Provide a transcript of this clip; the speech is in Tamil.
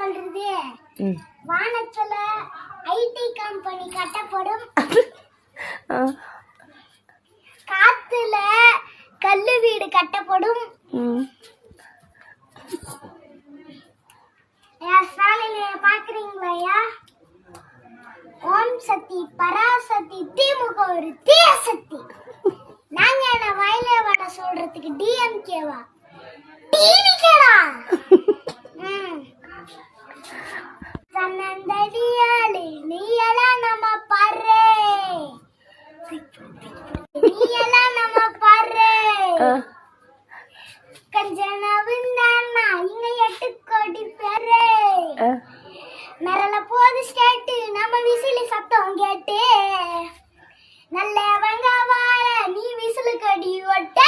சொல்றது வானத்துல ஐடி கம்பெனி கட்டப்படும், காத்துல கல்லு வீடு கட்டப்படும். பாக்குறீங்களா? ஓம் சக்தி பராசக்தி திமுக ஒரு தீய சக்தி. நாங்க என்ன வயல வட சொல்றதுக்கு டிஎம்கேவா டிவிகேடா? சன்னந்தடியாளே நீயெல்லாம் நம்ம பாரு, நீயெல்லாம் நம்ம பாரு. கஞ்சனவுந்தானா இங்க 8 கோடி பேரு. நரல போது ஸ்டேட் நம்ம விசிலி சத்தம் கேட்டு, நல்லவங்க வார நீ விசிலு கடி ஒட்ட.